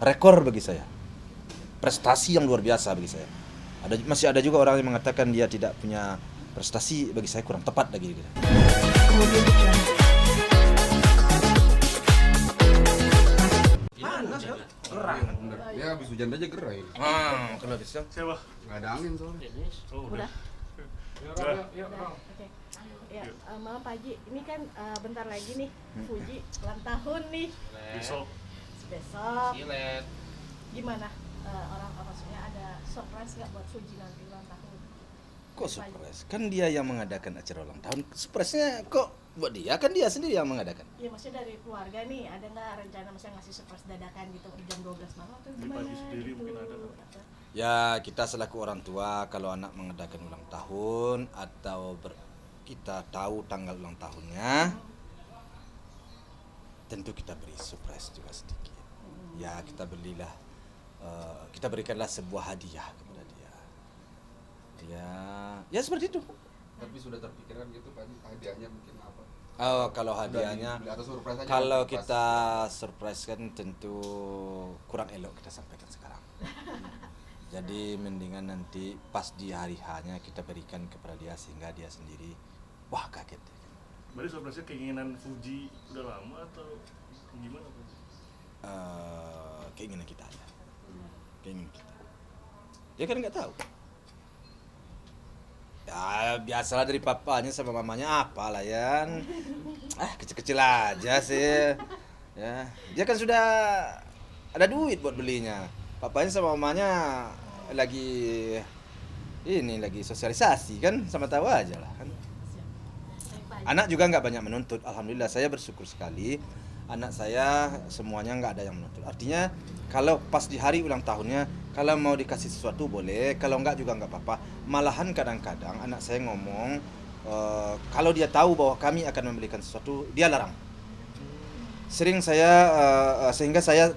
rekor bagi saya, prestasi yang luar biasa bagi saya. Masih ada juga orang yang mengatakan dia tidak punya prestasi, bagi saya kurang tepat lagi gitu. Kemudian hujan. Panas kan? Gerah. Ya habis hujan aja gerah ini. Kalau bisa. Siapa? Nggak ada angin soalnya. Oh, Udah. Ya, Oke. Ya, Malam Pak Haji, ini kan bentar lagi nih Fuji ulang tahun nih. Besok. Besok. Silet. Gimana orang maksudnya ada surprise nggak buat Fuji nanti ulang tahun? Kok surprise? Kan dia yang mengadakan acara ulang tahun. Surprise-nya kok buat dia? Kan dia sendiri yang mengadakan. Iya, maksudnya dari keluarga nih, ada nggak rencana misalnya ngasih surprise dadakan gitu jam 12 malam atau Di gimana pagi sendiri gitu? mungkin ada. Ya, kita selaku orang tua kalau anak mengadakan ulang tahun atau kita tahu tanggal ulang tahunnya, tentu kita beri surprise juga sedikit. Ya, kita berikanlah sebuah hadiah kepada dia. Ya seperti itu. Tapi sudah terpikirkan gitu Pak Haji, hadiahnya mungkin apa? Oh, kalau hadiahnya, Sudah atau surprise aja? kalau Pas. kita surprise kan tentu kurang elok kita sampaikan sekarang. Jadi mendingan nanti pas di hari H-nya kita berikan kepada dia sehingga dia sendiri wah kaget. Berarti surprise-nya keinginan Fuji udah lama atau gimana Pak? Keinginan kita aja. Keinginan kita. Dia kan nggak tahu. Ya biasalah dari papanya sama mamanya apalah Yan. Kecil-kecil aja sih. Ya, dia kan sudah ada duit buat belinya. Papanya sama mamanya lagi sosialisasi kan, sama tahu aja lah kan. Anak juga nggak banyak menuntut. Alhamdulillah saya bersyukur sekali. Anak saya semuanya nggak ada yang menuntut. Artinya kalau pas di hari ulang tahunnya, kalau mau dikasih sesuatu boleh, kalau nggak juga nggak apa-apa. Malahan kadang-kadang anak saya ngomong, kalau dia tahu bahwa kami akan membelikan sesuatu, dia larang. Sering sehingga saya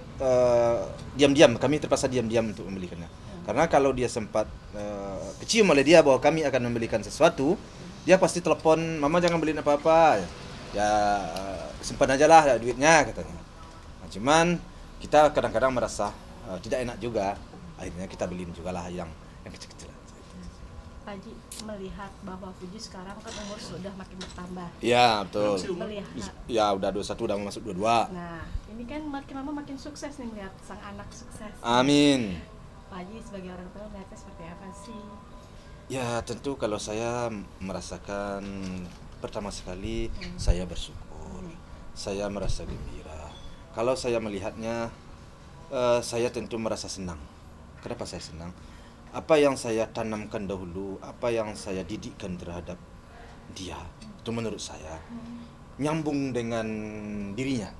diam-diam, kami terpaksa diam-diam untuk membelikannya. Karena kalau dia sempat kecium oleh dia bahwa kami akan membelikan sesuatu, dia pasti telepon, mama jangan beliin apa-apa. Ya simpan aja lah duitnya katanya. Nah, cuman kita kadang-kadang merasa tidak enak juga, akhirnya kita beliin juga lah yang kecil-kecil. Pak Haji melihat bahwa Fuji sekarang kan umur sudah makin bertambah. Iya betul. Melihat. Ya udah 21 udah mau masuk 22. Nah, ini kan makin lama makin sukses nih melihat sang anak sukses. Amin. Pak Haji sebagai orang tua melihatnya seperti apa sih? Ya tentu kalau saya merasakan pertama sekali saya bersyukur, saya merasa gembira. Kalau saya melihatnya, saya tentu merasa senang. Kenapa saya senang? Apa yang saya tanamkan dahulu, apa yang saya didikkan terhadap dia, itu menurut saya nyambung dengan dirinya.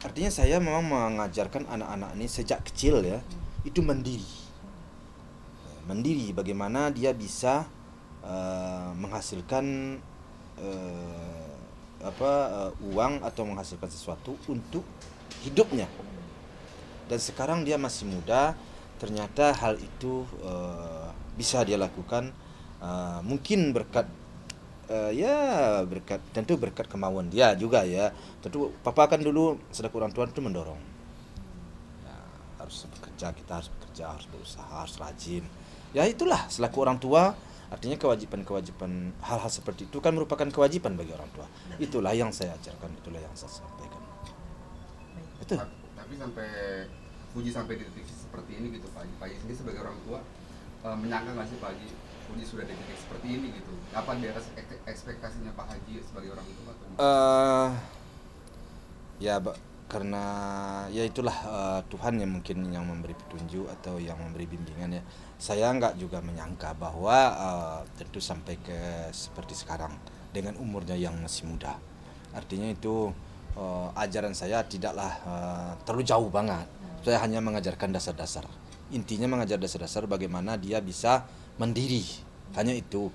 Artinya saya memang mengajarkan anak-anak ini sejak kecil ya, itu mandiri. Mandiri, bagaimana dia bisa menghasilkan uang atau menghasilkan sesuatu untuk hidupnya. Dan sekarang dia masih muda, ternyata hal itu bisa dia lakukan, mungkin berkat tentu berkat kemauan dia juga ya. Tentu papa kan dulu selaku orang tua itu mendorong. Ya, harus bekerja, kita harus bekerja, harus berusaha, harus rajin. Ya itulah selaku orang tua, artinya kewajiban hal-hal seperti itu kan merupakan kewajiban bagi orang tua. Itulah yang saya ajarkan, itulah yang saya sampaikan. Itu. Tapi sampai Fuji sampai di titik seperti ini gitu Pak Haji. Pak Haji sendiri sebagai orang tua menyangka nggak sih Pak Haji Fuji sudah di titik seperti ini gitu? Apa di atas ekspektasinya Pak Haji sebagai orang tua? Karena ya itulah Tuhan yang mungkin yang memberi petunjuk atau yang memberi bimbingan ya. Saya nggak juga menyangka bahwa tentu sampai ke seperti sekarang dengan umurnya yang masih muda. Artinya itu ajaran saya tidaklah terlalu jauh banget. Saya hanya mengajarkan dasar-dasar. Intinya mengajar dasar-dasar bagaimana dia bisa mandiri. Hanya itu,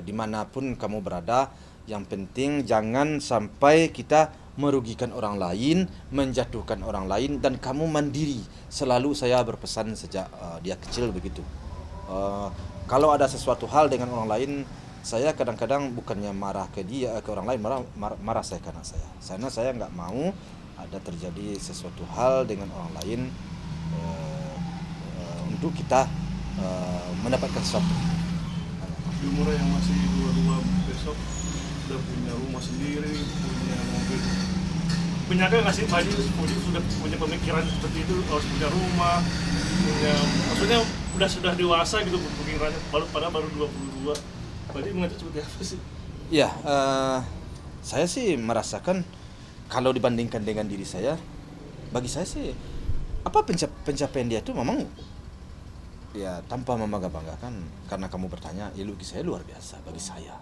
dimanapun kamu berada, yang penting jangan sampai kita merugikan orang lain, menjatuhkan orang lain, dan kamu mandiri. Selalu saya berpesan sejak dia kecil begitu. Kalau ada sesuatu hal dengan orang lain, saya kadang-kadang bukannya marah ke dia, ke orang lain, marah saya ke anak saya. Karena saya nggak mau ada terjadi sesuatu hal dengan orang lain untuk kita mendapatkan sesuatu. Di umur yang masih 22 besok sudah punya rumah sendiri, punya mobil. Menyangka nggak sih Pak Haji Fuji sudah punya pemikiran seperti itu, harus punya rumah, maksudnya sudah dewasa gitu pemikirannya, baru 22. Pak Haji mengerti seperti apa sih? Ya, saya sih merasakan kalau dibandingkan dengan diri saya, bagi saya sih apa pencapaian dia itu memang ya tanpa membangga-banggakan. Karena kamu bertanya, ya bagi saya luar biasa bagi saya.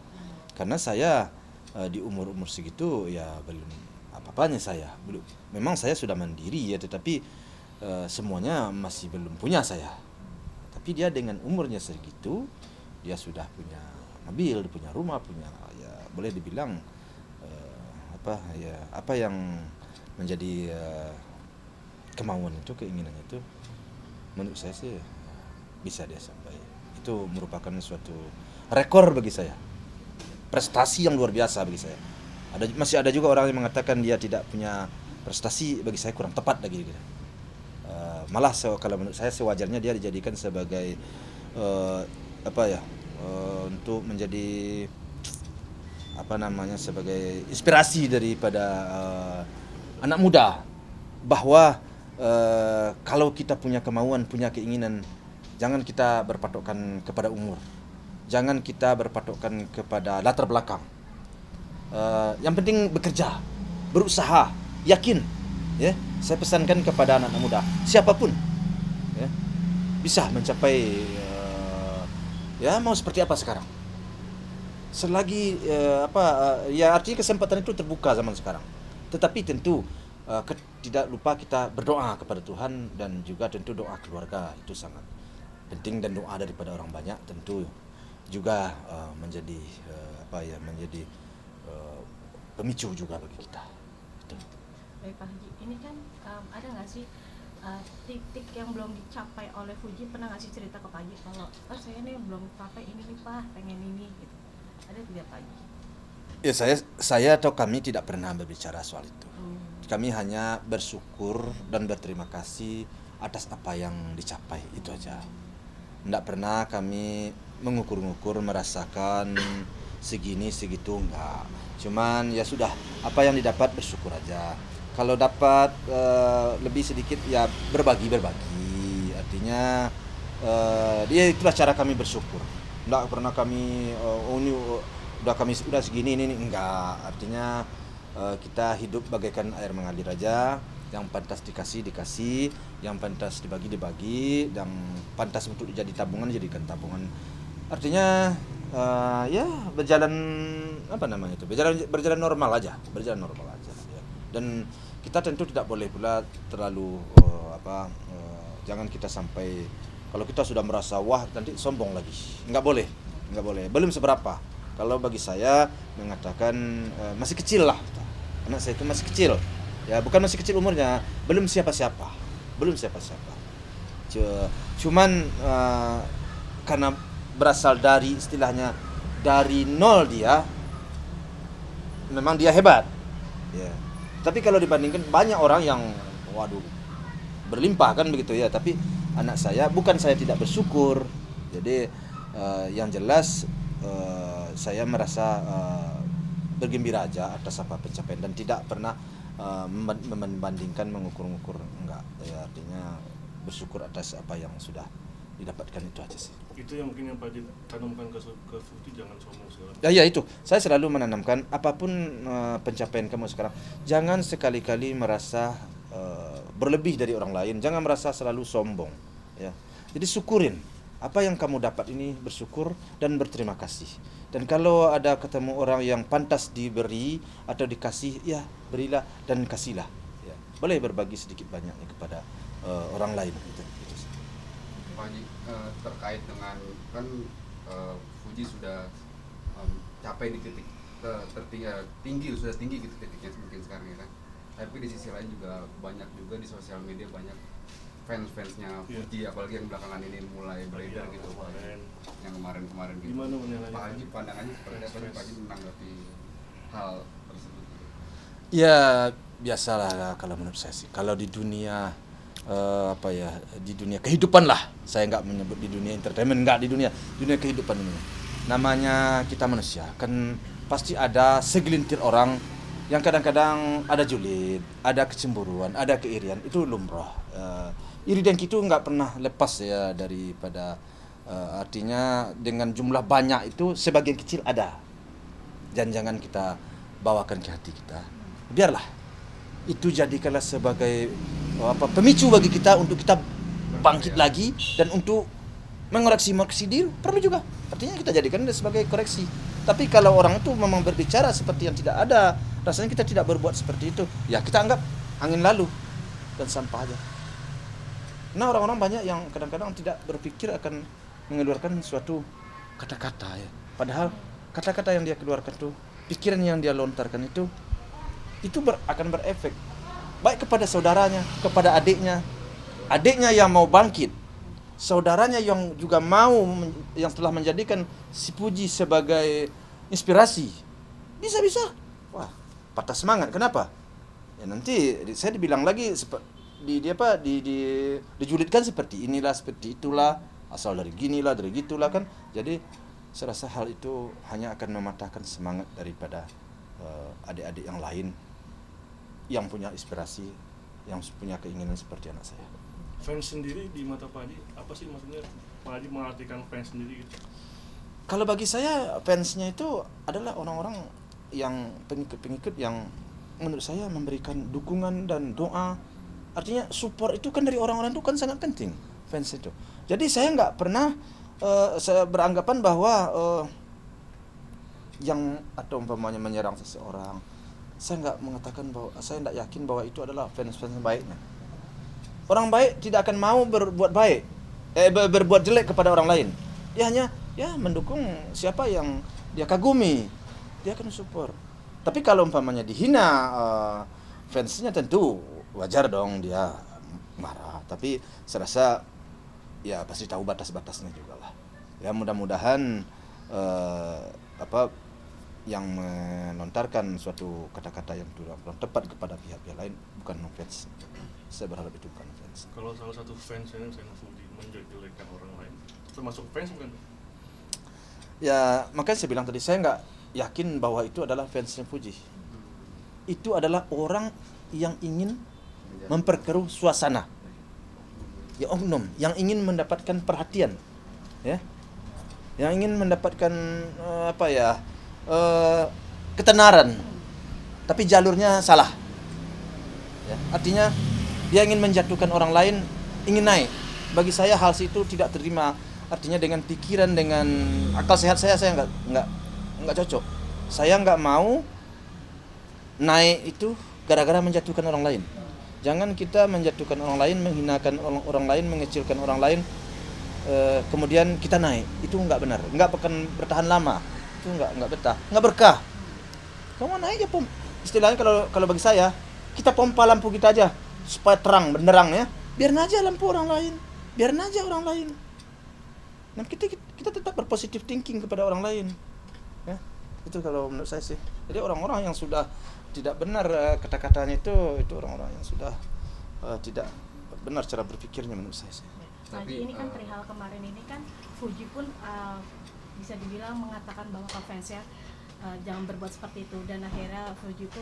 Karena saya di umur segitu ya belum apa-apanya saya. Belum. Memang saya sudah mandiri ya, tetapi semuanya masih belum punya saya. Tapi dia dengan umurnya segitu, dia sudah punya mobil, punya rumah, punya ya boleh dibilang apa yang menjadi kemauan itu, keinginannya itu, menurut saya sih bisa dia sampai. Itu merupakan suatu rekor bagi saya, prestasi yang luar biasa bagi saya. Masih ada juga orang yang mengatakan dia tidak punya prestasi, bagi saya kurang tepat lagi gitu. Malah kalau menurut saya sewajarnya dia dijadikan sebagai untuk menjadi sebagai inspirasi daripada anak muda, bahwa kalau kita punya kemauan, punya keinginan, jangan kita berpatokkan kepada umur, jangan kita berpatokkan kepada latar belakang. Yang penting bekerja, berusaha, yakin. Ya, saya pesankan kepada anak muda, siapapun ya, bisa mencapai ya mau seperti apa sekarang. Selagi ya artinya kesempatan itu terbuka zaman sekarang. Tetapi tentu tidak lupa kita berdoa kepada Tuhan, dan juga tentu doa keluarga itu sangat penting, dan doa daripada orang banyak tentu juga menjadi pemicu juga bagi kita. Itu. Baik Pak Haji, ini kan ada nggak sih titik yang belum dicapai oleh Fuji? Pernah nggak sih cerita ke Pak Haji kalau saya nih belum capai ini nih Pak, pengen ini gitu? Ada tidak Pak Haji? Ya saya atau kami tidak pernah berbicara soal itu. Kami hanya bersyukur dan berterima kasih atas apa yang dicapai, itu aja. Tidak pernah kami mengukur-ngukur, merasakan segini segitu, enggak. Cuman ya sudah, apa yang didapat bersyukur aja. Kalau dapat lebih sedikit ya berbagi. Artinya dia itulah cara kami bersyukur. Enggak pernah kami udah segini ini enggak. Artinya kita hidup bagaikan air mengalir aja. Yang pantas dikasih, yang pantas dibagi, yang pantas untuk jadi tabungan jadikan tabungan. Artinya ya berjalan berjalan normal aja ya. Dan kita tentu tidak boleh pula terlalu jangan kita sampai, kalau kita sudah merasa wah nanti sombong lagi. Nggak boleh. Belum seberapa. Kalau bagi saya mengatakan masih kecil lah. Anak saya itu masih kecil. Ya, bukan masih kecil umurnya, belum siapa-siapa. Cuman karena berasal dari istilahnya dari nol, dia memang dia hebat. Ya. Tapi kalau dibandingkan banyak orang yang berlimpah kan begitu ya, tapi anak saya, bukan saya tidak bersyukur. Jadi yang jelas saya merasa bergembira aja atas apa pencapaian, dan tidak pernah membandingkan, mengukur-ngukur, enggak ya. Artinya bersyukur atas apa yang sudah didapatkan, itu aja sih. Itu yang mungkin yang Pak Haji tanamkan ke Fuji, jangan sombong segala. Ya itu, saya selalu menanamkan apapun pencapaian kamu sekarang, jangan sekali-kali merasa berlebih dari orang lain, jangan merasa selalu sombong ya. Jadi syukurin apa yang kamu dapat ini, bersyukur dan berterima kasih. Dan kalau ada ketemu orang yang pantas diberi atau dikasih, ya berilah dan kasihlah. Ya. Boleh berbagi sedikit banyaknya kepada orang lain. Itu. Pak Haji, terkait dengan kan Fuji sudah capai di titik tinggi gitu titiknya mungkin sekarang ya kan. Tapi di sisi lain juga banyak juga di sosial media banyak fansnya Fuji, apalagi yang belakangan ini mulai beredar gitu, yang kemarin gitu. Gimana menilainya? Pak Haji pandangannya seperti apa? Pak Haji menanggapi hal tersebut? Ya biasalah kalau menurut saya sih. Kalau di dunia apa ya, di dunia kehidupan lah. Saya nggak menyebut di dunia entertainment, nggak, di dunia kehidupan ini. Namanya kita manusia, kan pasti ada segelintir orang yang kadang-kadang ada julid, ada kecemburuan, ada keirian, itu lumrah. Iri dengki itu nggak pernah lepas ya daripada artinya dengan jumlah banyak itu sebagian kecil ada. Dan jangan kita bawakan ke hati kita. Biarlah itu jadikanlah sebagai pemicu bagi kita untuk kita bangkit lagi dan untuk mengoreksi diri perlu juga. Artinya kita jadikan sebagai koreksi. Tapi kalau orang itu memang berbicara seperti yang tidak ada, rasanya kita tidak berbuat seperti itu, ya kita anggap angin lalu dan sampah aja. Nah, orang-orang banyak yang kadang-kadang tidak berpikir akan mengeluarkan suatu kata-kata ya. Padahal kata-kata yang dia keluarkan itu, pikiran yang dia lontarkan itu akan berefek baik kepada saudaranya, kepada adiknya yang mau bangkit, saudaranya yang juga yang telah menjadikan si Puji sebagai inspirasi, bisa wah patah semangat. Kenapa? Ya nanti saya dibilang lagi dijulitkan seperti inilah, seperti itulah, asal dari ginilah, dari gitulah kan. Jadi saya rasa hal itu hanya akan mematahkan semangat daripada adik-adik yang lain yang punya inspirasi, yang punya keinginan seperti anak saya. Fans sendiri di mata Pak Haji, apa sih maksudnya Pak Haji mengartikan fans sendiri gitu? Kalau bagi saya fansnya itu adalah orang-orang yang pengikut yang menurut saya memberikan dukungan dan doa. Artinya support itu kan dari orang-orang itu kan sangat penting, fans itu. Jadi saya nggak pernah saya beranggapan bahwa yang atau umpamanya menyerang seseorang, saya nggak mengatakan bahwa, saya nggak yakin bahwa itu adalah fans baiknya. Orang baik tidak akan mau berbuat jelek kepada orang lain. Dia hanya mendukung siapa yang dia kagumi, dia akan support. Tapi kalau umpamanya dihina fansnya, tentu wajar dong dia marah. Tapi saya rasa ya pasti tahu batas-batasnya juga lah. Ya mudah-mudahan yang melontarkan suatu kata-kata yang kurang tepat kepada pihak-pihak lain bukan fans. Saya berharap itu bukan fans. Kalau salah satu fans yang saya Fuji menjelek-jelekan orang lain, termasuk fans bukan? Ya makanya saya bilang tadi, saya nggak yakin bahwa itu adalah fansnya Fuji. Itu adalah orang yang ingin memperkeruh suasana. Ya oknum yang ingin mendapatkan perhatian, ya, yang ingin mendapatkan ketenaran, tapi jalurnya salah. Ya, artinya dia ingin menjatuhkan orang lain, ingin naik. Bagi saya hal itu tidak terima. Artinya dengan pikiran, dengan akal sehat saya nggak cocok. Saya nggak mau naik itu gara-gara menjatuhkan orang lain. Jangan kita menjatuhkan orang lain, menghinakan orang lain, mengecilkan orang lain, kemudian kita naik. Itu nggak benar. Nggak akan bertahan lama. Itu nggak betah, nggak berkah. Kamu naik aja pom. Istilahnya kalau bagi saya, kita pompa lampu kita aja supaya terang benderang ya. Biarin aja lampu orang lain, biarin aja orang lain. Nah kita tetap berpositif thinking kepada orang lain. Ya, itu kalau menurut saya sih. Jadi orang-orang yang sudah tidak benar kata-katanya itu orang-orang yang sudah tidak benar cara berpikirnya menurut saya sih. Tapi ini kan perihal kemarin ini kan Fuji pun bisa dibilang mengatakan bahwa ke fansnya jangan berbuat seperti itu, dan akhirnya Fuji pun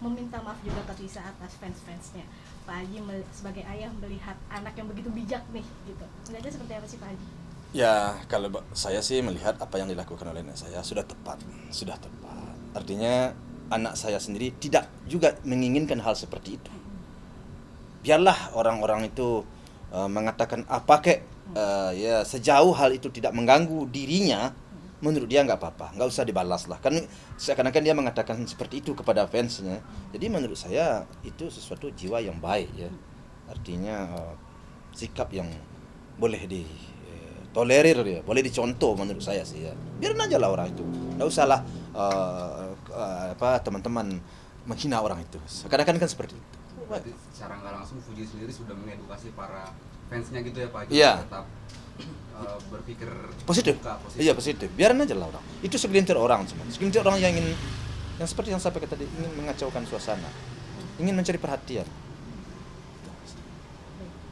meminta maaf juga ke Tisa atas fans-fansnya. Pak Haji sebagai ayah melihat anak yang begitu bijak nih gitu, melihatnya seperti apa sih Pak Haji? Ya kalau saya sih melihat apa yang dilakukan oleh anak saya sudah tepat. Artinya anak saya sendiri tidak juga menginginkan hal seperti itu. Biarlah orang-orang itu mengatakan ya sejauh hal itu tidak mengganggu dirinya, menurut dia nggak apa-apa, nggak usah dibalas lah. Kan seakan-akan dia mengatakan seperti itu kepada fansnya. Jadi menurut saya itu sesuatu jiwa yang baik ya. Artinya sikap yang boleh ditolerir ya, boleh dicontoh menurut saya sih ya. Biarin aja lah orang itu, nggak usah lah teman-teman menghina orang itu. Kadang-kadang kan seperti itu. Berarti secara nggak langsung Fuji sendiri sudah mengedukasi para fansnya gitu ya Pak Haji, Iya. tetap berpikir Positif. positif. Iya positif. Biarin aja lah orang. Itu segelintir orang cuma. Segelintir orang yang seperti yang saya sampaikan tadi, ingin mengacaukan suasana, ingin mencari perhatian.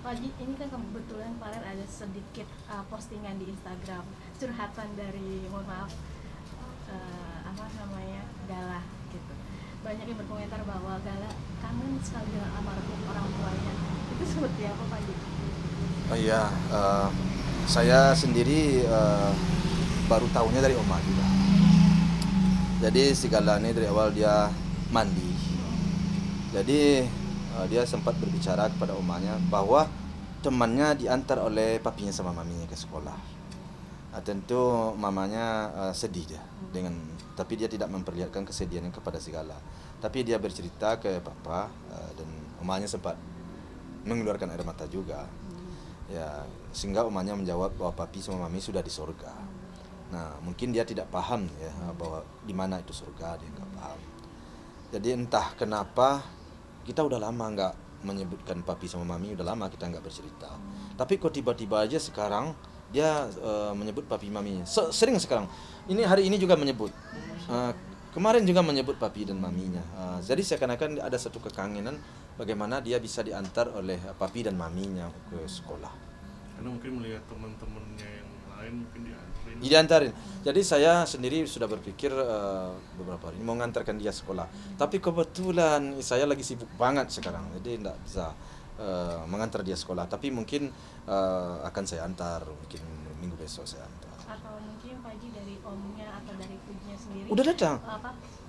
Pak Haji, ini kan kebetulan kemarin ada sedikit postingan di Instagram curhatan dari, mohon maaf, apa namanya, Gala gitu. Banyak yang berkomentar bahwa Gala kangen sekali dengan almarhum orang tuanya. Itu seperti apa Pak Haji? Oh iya, saya sendiri baru tahunya dari Oma juga. Jadi si Gala ini dari awal dia mandi. Jadi dia sempat berbicara kepada omanya bahwa temannya diantar oleh papinya sama maminya ke sekolah. Tentu mamanya sedih dia tapi dia tidak memperlihatkan kesedihannya kepada si Gala. Tapi dia bercerita ke papa dan omanya sempat mengeluarkan air mata juga. Ya, sehingga omanya menjawab bahwa papi sama mami sudah di surga. Nah, mungkin dia tidak paham ya bahwa di mana itu surga, dia nggak paham. Jadi entah kenapa kita udah lama nggak menyebutkan papi sama mami, udah lama kita nggak bercerita. Tapi kok tiba-tiba aja sekarang dia menyebut papi maminya. Sering sekarang. Ini hari ini juga menyebut. Kemarin juga menyebut papi dan maminya. Jadi seakan-akan ada satu kekangenan bagaimana dia bisa diantar oleh papi dan maminya ke sekolah. Karena mungkin melihat teman-temannya yang lain mungkin diantarin. Diantarin. Jadi saya sendiri sudah berpikir beberapa hari ini mau ngantarkan dia sekolah. Tapi kebetulan saya lagi sibuk banget sekarang, jadi tidak bisa mengantar dia sekolah. Tapi mungkin akan saya antar, mungkin minggu besok saya antar. Atau mungkin Pak Haji dari omnya atau dari Fujinya sendiri Udah datang.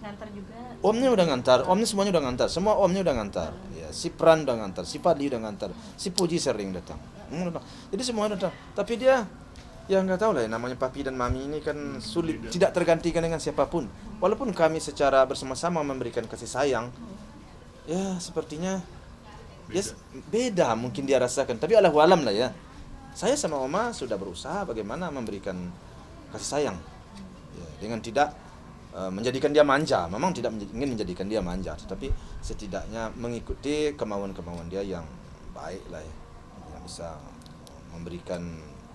Ngantar juga? Omnya udah ngantar, omnya semuanya udah ngantar, semua omnya udah ngantar. Ya, si Pran udah ngantar, si Padli udah ngantar, si Puji sering datang. Jadi semuanya datang. Tapi dia ya nggak tahu lah ya, namanya papi dan mami ini kan sulit, tidak tergantikan dengan siapapun. Walaupun kami secara bersama-sama memberikan kasih sayang, ya sepertinya beda mungkin dia rasakan. Tapi Allahu alam lah ya. Saya sama Oma sudah berusaha bagaimana memberikan kasih sayang ya, dengan tidak menjadikan dia manja. Memang tidak ingin menjadikan dia manja, tetapi setidaknya mengikuti kemauan-kemauan dia yang baik lah ya, yang bisa memberikan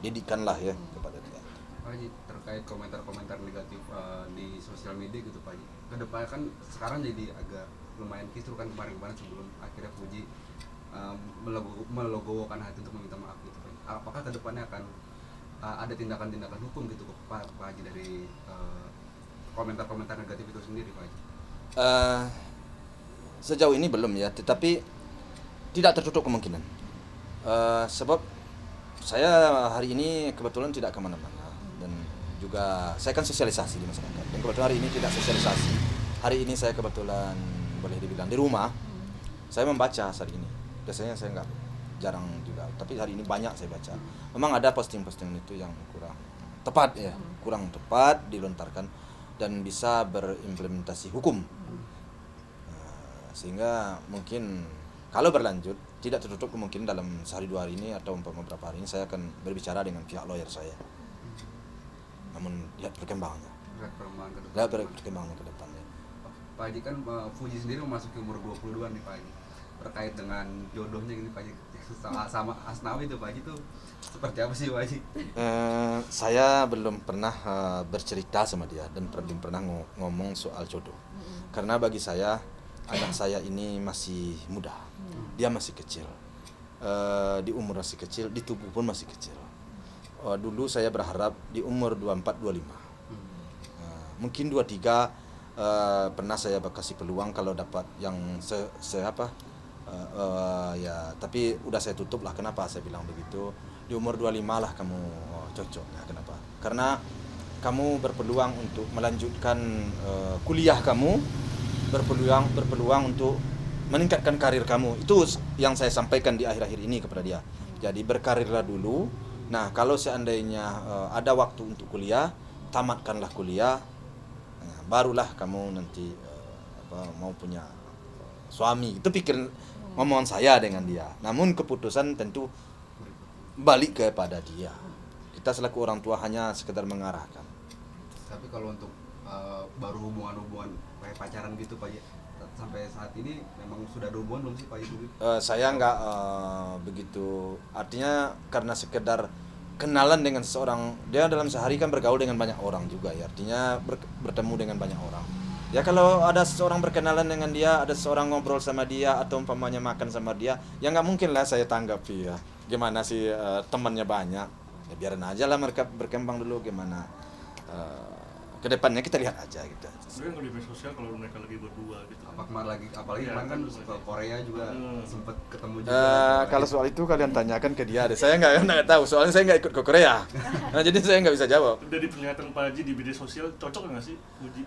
didikan lah ya kepada dia. Pak Haji, terkait komentar-komentar negatif di sosial media gitu Pak Haji, kedepannya kan sekarang jadi agak lumayan kisruh kan kemarin-kemarin sebelum akhirnya Fuji melegowokan hati untuk meminta maaf gitu Pak Haji. Apakah kedepannya akan ada tindakan-tindakan hukum gitu Pak Haji dari komentar-komentar negatif itu sendiri Pak Haji? Sejauh ini belum ya, tetapi tidak tertutup kemungkinan. Sebab saya hari ini kebetulan tidak kemana-mana dan juga saya kan sosialisasi di masyarakat. Dan kebetulan hari ini tidak sosialisasi. Hari ini saya kebetulan boleh dibilang di rumah. Saya membaca hari ini. Biasanya saya nggak, jarang juga. Tapi hari ini banyak saya baca. Memang ada posting-posting itu yang kurang tepat ya, kurang tepat dilontarkan dan bisa berimplementasi hukum. Sehingga mungkin kalau berlanjut tidak tertutup kemungkinan dalam sehari dua hari ini atau beberapa hari ini saya akan berbicara dengan pihak lawyer saya. Namun lihat perkembangannya. Lihat perkembangannya ke depannya. Pak Haji kan Fuji sendiri memasuki umur 22 nih Pak Haji. Terkait dengan jodohnya gini Pak Haji sama Asnawi itu Pak Haji tuh seperti apa sih Pak Haji? Saya belum pernah bercerita sama dia dan belum pernah ngomong soal jodoh. Karena bagi saya anak saya ini masih muda. Dia masih kecil, di umur masih kecil, di tubuh pun masih kecil. Dulu saya berharap di umur 24-25, mungkin 23 pernah saya kasih peluang kalau dapat yang ya, tapi udah saya tutup lah. Kenapa saya bilang begitu? Di umur 25 lah kamu cocok. Ya, kenapa? Karena kamu berpeluang untuk melanjutkan kuliah kamu, berpeluang untuk meningkatkan karir kamu. Itu yang saya sampaikan di akhir-akhir ini kepada dia. Jadi berkarirlah dulu. Nah, kalau seandainya ada waktu untuk kuliah, tamatkanlah kuliah. Nah, barulah kamu nanti mau punya suami. Itu pikir ngomongan saya dengan dia. Namun keputusan tentu balik kepada dia. Kita selaku orang tua hanya sekedar mengarahkan. Tapi kalau untuk baru hubungan kayak pacaran gitu Pak Haji, sampai saat ini memang sudah ada hubungan belum sih Pak Haji? Saya nggak begitu, artinya karena sekedar kenalan dengan seseorang. Dia dalam sehari kan bergaul dengan banyak orang juga ya, artinya bertemu dengan banyak orang. Ya kalau ada seseorang berkenalan dengan dia, ada seseorang ngobrol sama dia atau umpamanya makan sama dia, ya nggak mungkin lah saya tanggapi ya. Gimana sih temannya banyak? Ya biarin aja lah mereka berkembang dulu gimana. Ke depannya kita lihat aja gitu. Sebenarnya kalau di media sosial kalau mereka lagi berdua gitu. Apalagi Iya, kemarin kan betul. ke Korea juga sempet ketemu juga. Kalau soal itu kalian tanyakan ke dia deh. Saya nggak tahu, soalnya saya nggak ikut ke Korea. Nah, jadi saya nggak bisa jawab. Dari pernyataan Pak Haji di media sosial cocok nggak sih?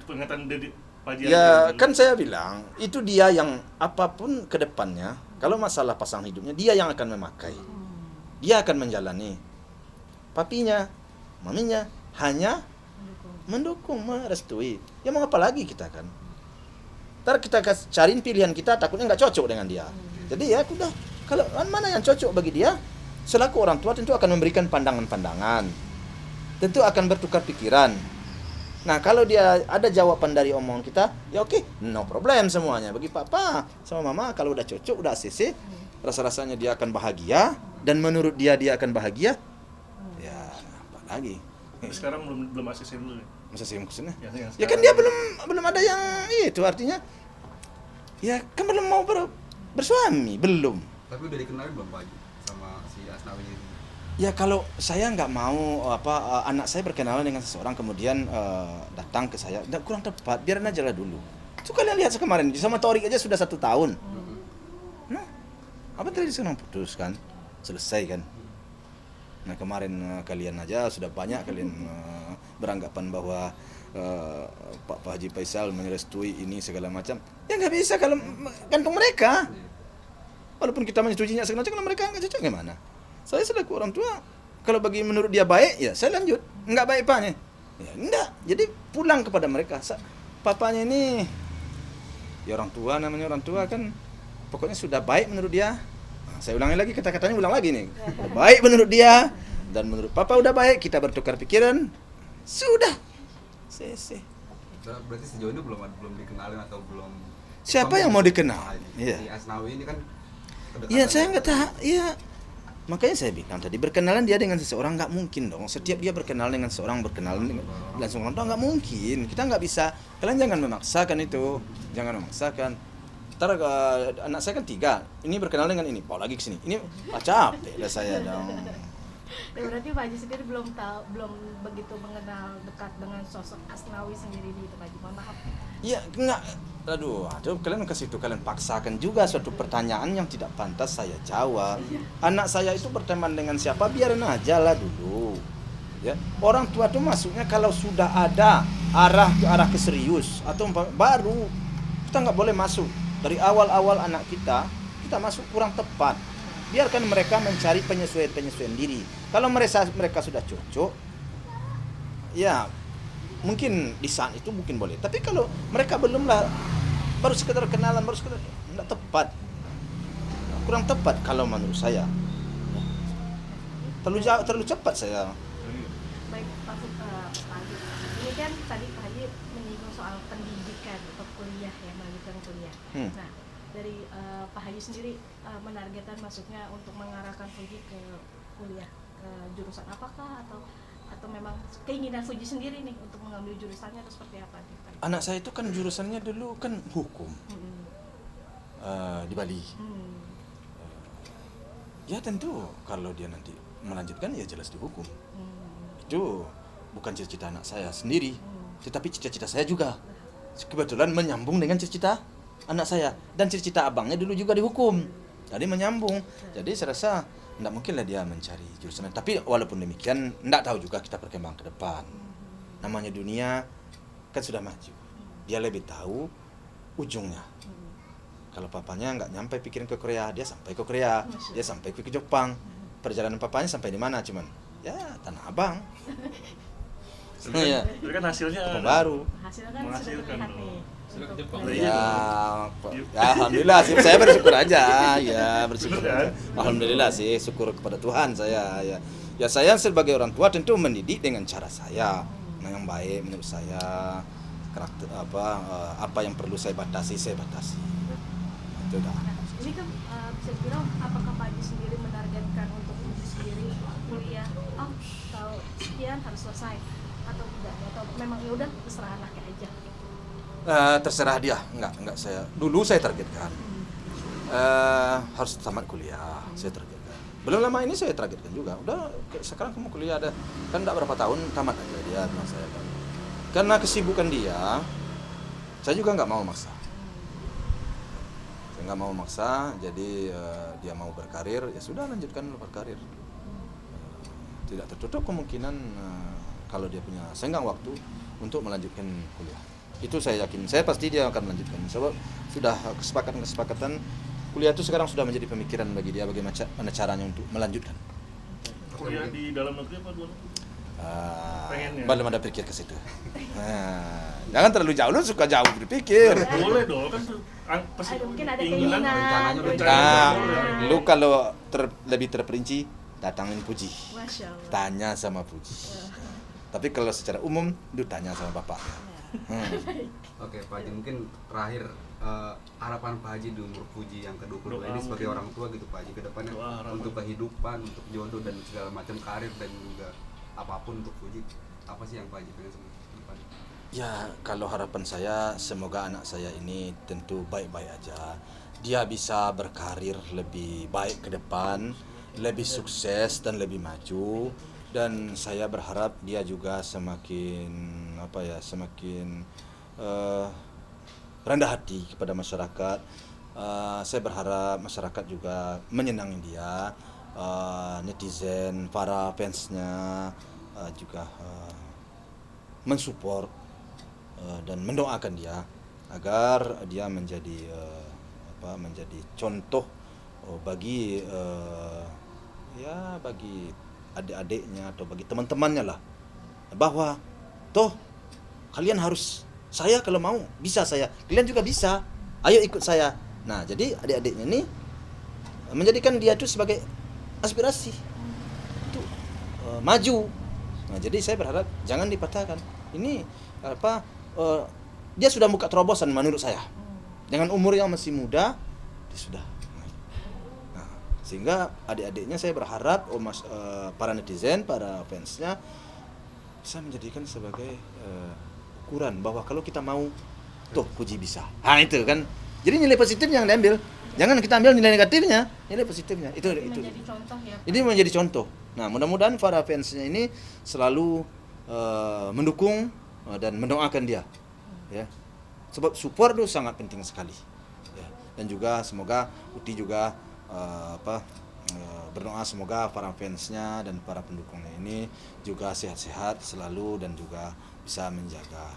Pernyataan dari Pak Haji Ya aja. kan saya bilang itu dia yang apapun ke depannya, kalau masalah pasang hidupnya dia yang akan memakai, dia akan menjalani. Papinya, maminya hanya mendukung, merestui. Ya mau apa lagi kita kan? Ntar kita cariin pilihan kita, takutnya nggak cocok dengan dia. Jadi ya udah, kalau mana yang cocok bagi dia, selaku orang tua tentu akan memberikan pandangan-pandangan, tentu akan bertukar pikiran. Nah kalau dia ada jawaban dari omongan kita, ya oke, no problem semuanya. Bagi papa sama mama kalau udah cocok, udah ACC, rasa-rasanya dia akan bahagia, dan menurut dia akan bahagia, ya apa lagi? Tapi sekarang belum ACC dulu nih. Masa sih maksudnya? Yang Ya kan dia belum ada yang itu, artinya ya kan belum mau bersuami, belum. Tapi udah dikenalin belum Pak Haji sama si Asnawi ini? Ya kalau saya nggak mau anak saya berkenalan dengan seseorang kemudian datang ke saya, kurang tepat, biarin aja lah dulu. Itu kalian lihat kemarin sama Torik aja sudah 1 tahun. Nah, apa tadi sekarang putus kan, selesai kan. Nah kemarin kalian aja sudah banyak kalian beranggapan bahwa Pak Haji Faisal merestui ini segala macam. Ya nggak bisa kalau gantung mereka. Walaupun kita menyetujuinya segala macam, kalau mereka nggak cocok gimana? Saya selaku orang tua, kalau bagi menurut dia baik, ya saya lanjut. Nggak baik paknya, ya enggak. Jadi pulang kepada mereka. Papanya ini, ya orang tua namanya orang tua kan, pokoknya sudah baik menurut dia. Nah, saya ulangi lagi kata-katanya, ulang lagi nih. Baik menurut dia dan menurut papa udah baik, kita bertukar pikiran. Sudah. Berarti sejauh ini belum dikenalin atau belum? Siapa yang mau dikenal? Iya. Si Asnawi ini kan Iya, saya nggak tahu. Iya. Makanya saya bilang tadi, berkenalan dia dengan seseorang nggak mungkin dong. Setiap dia berkenalan dengan seseorang, berkenalan dengan langsung orang tua, nggak mungkin. Kita nggak bisa. Kalian jangan memaksakan itu. Jangan memaksakan. Ntar anak saya kan 3. Ini berkenalan dengan ini, bawa lagi ke sini. Ini capek lah saya dong. Ya, berarti Pak Haji sendiri belum begitu mengenal dekat dengan sosok Asnawi sendiri itu Pak Haji. Mohon maaf. Iya, enggak. Aduh, kalian ke situ, kalian paksakan juga suatu pertanyaan yang tidak pantas saya jawab. Anak saya itu berteman dengan siapa, biarin aja lah dulu. Ya, orang tua tuh masuknya kalau sudah ada arah ke serius atau baru. Kita nggak boleh masuk dari awal-awal anak kita masuk kurang tepat. Biarkan mereka mencari penyesuaian diri. Kalau mereka sudah cocok, ya mungkin di saat itu mungkin boleh. Tapi kalau mereka belum lah, baru sekedar kenalan, nggak tepat, kurang tepat kalau menurut saya. Terlalu cepat saya. Baik Pak Haji, ini kan tadi Pak Haji menyinggung soal pendidikan atau kuliah ya, melanjutkan kuliah. Nah dari Pak Haji sendiri menargetkan masuknya untuk mengarahkan Fuji ke kuliah ke jurusan apakah atau memang keinginan Fuji sendiri nih untuk mengambil jurusannya atau seperti apa nih Pak? Anak saya itu kan jurusannya dulu kan hukum di Bali. Ya tentu kalau dia nanti melanjutkan ya jelas di hukum. Itu bukan cita-cita anak saya sendiri, tetapi cita-cita saya juga. Kebetulan menyambung dengan cita-cita anak saya, dan cita-cita abangnya dulu juga di hukum. Tadi menyambung. Jadi saya rasa tidak mungkinlah dia mencari jurusan. Tapi walaupun demikian, tidak tahu juga kita berkembang ke depan. Namanya dunia kan sudah maju. Dia lebih tahu ujungnya. Kalau papanya nggak nyampe pikirin ke Korea, dia sampai ke Korea, dia sampai ke Jepang. Perjalanan papanya sampai di mana cuman? Ya Tanah Abang. Iya. Tapi kan hasilnya Baru. Hasilnya kan sudah Menghasilkan terlihat dong. nih. Sudah ke Jepang. Ya, alhamdulillah sih, saya bersyukur aja, ya bersyukur aja. Alhamdulillah sih, syukur kepada Tuhan saya. Ya saya sebagai orang tua tentu mendidik dengan cara saya, yang baik menurut saya. Karakter apa yang perlu saya batasi, itu dah. Nah, ini kan bisa dibilang apakah Pak Haji sendiri menargetkan untuk Fuji sendiri kuliah kalau sekian harus selesai atau tidak, atau memang ya udah terserah anaknya aja? Terserah dia, enggak saya. Dulu saya targetkan harus tamat kuliah, saya targetkan. Belum lama ini saya targetkan juga. Udah sekarang kamu kuliah ada kan enggak berapa tahun tamat aja dia bilang saya kan. Karena kesibukan dia, saya juga nggak mau maksa. Saya nggak mau maksa, jadi dia mau berkarir, ya sudah lanjutkan berkarir. Tidak tertutup kemungkinan kalau dia punya senggang waktu untuk melanjutkan kuliah. Itu saya yakin, saya pasti dia akan melanjutkan. Sebab sudah kesepakatan kuliah itu sekarang sudah menjadi pemikiran bagi dia bagaimana caranya untuk melanjutkan. Kuliah di dalam negeri apa luar negeri? Pengennya. Belum ada pikir ke situ. Jangan terlalu jauh, lu suka jauh berpikir. Boleh dong, kan Mungkin ada keinginan, keinginan. Lu kalau lebih terperinci datangin Puji, Masya Allah. tanya sama Puji. Tapi kalau secara umum, lu tanya sama bapak. Oke Pak Haji, mungkin terakhir harapan Pak Haji di umur Puji yang ke-22 Doa ini sebagai mungkin. orang tua gitu Pak Haji ke depannya, Doa, harapan. untuk kehidupan, untuk jodoh dan segala macam karir dan juga apapun untuk Puji, apa sih yang Pak Haji pengen sama ke depan? Ya, kalau harapan saya semoga anak saya ini tentu baik-baik aja. Dia bisa berkarir lebih baik ke depan, lebih sukses dan lebih maju. Dan saya berharap dia juga semakin rendah hati kepada masyarakat. Saya berharap masyarakat juga menyenangi dia, netizen, para fansnya juga mensupport dan mendoakan dia agar dia menjadi menjadi contoh bagi bagi adik-adiknya atau bagi teman-temannya lah, bahwa toh kalian harus, saya kalau mau bisa, saya kalian juga bisa, ayo ikut saya. Nah, jadi adik-adiknya ini menjadikan dia itu sebagai aspirasi untuk maju. Nah, jadi saya berharap jangan dipatahkan. Ini dia sudah buka terobosan menurut saya. Dengan umur yang masih muda, dia sudah. Nah, sehingga adik-adiknya saya berharap para netizen, para fansnya bisa menjadikan sebagai ukuran bahwa kalau kita mau, tuh Puji bisa. Nah, itu kan. Jadi nilai positifnya yang diambil. Jangan kita ambil nilai negatifnya, nilai positifnya. Itu Menjadi contoh ya. Pak. ini menjadi contoh. Nah, mudah-mudahan para fansnya ini selalu mendukung dan mendoakan dia, ya. Sebab support itu sangat penting sekali. Ya. Dan juga semoga Uti juga berdoa semoga para fansnya dan para pendukungnya ini juga sehat-sehat selalu dan juga bisa menjaga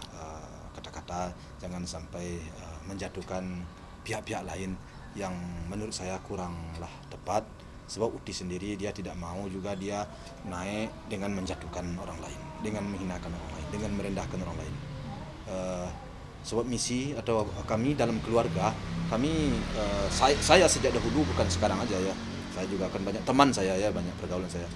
kata-kata, jangan sampai menjatuhkan pihak-pihak lain yang menurut saya kuranglah tepat. Sebab Uti sendiri dia tidak mau juga dia naik dengan menjatuhkan orang lain, dengan menghinakan orang lain, dengan merendahkan orang lain. Sebab misi atau kami dalam keluarga, kami saya sejak dahulu, bukan sekarang aja ya, saya juga akan banyak teman saya ya, banyak pergaulan saya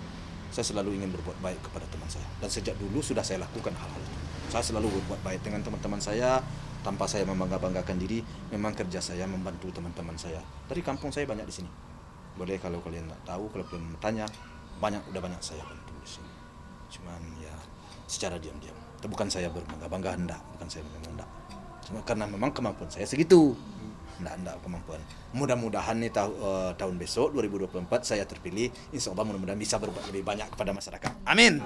selalu ingin berbuat baik kepada teman saya, dan sejak dulu sudah saya lakukan hal-hal itu. Saya selalu berbuat baik dengan teman-teman saya tanpa saya membanggakan diri. Memang kerja saya membantu teman-teman saya. Dari kampung saya banyak di sini. Boleh kalau kalian tak tahu, kalau kalian bertanya, udah banyak saya bantu di sini. Cuman ya secara diam-diam. Bukan saya berbangga-bangga, enggak, bukan saya berbangga, enggak. Cuma karena memang kemampuan saya segitu. Enggak kemampuan. Mudah-mudahan nih tahun besok 2024 saya terpilih, insya Allah mudah-mudahan bisa berbuat lebih banyak kepada masyarakat. Amin.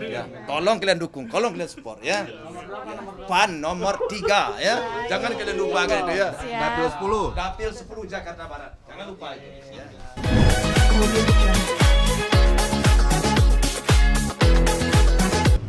Ya, tolong kalian dukung, tolong kalian support ya. PAN nomor 3 ya. Jangan kalian lupa kan itu ya. Siap. Dapil 10. Dapil 10 Jakarta Barat. Jangan lupa itu ya. Kemudian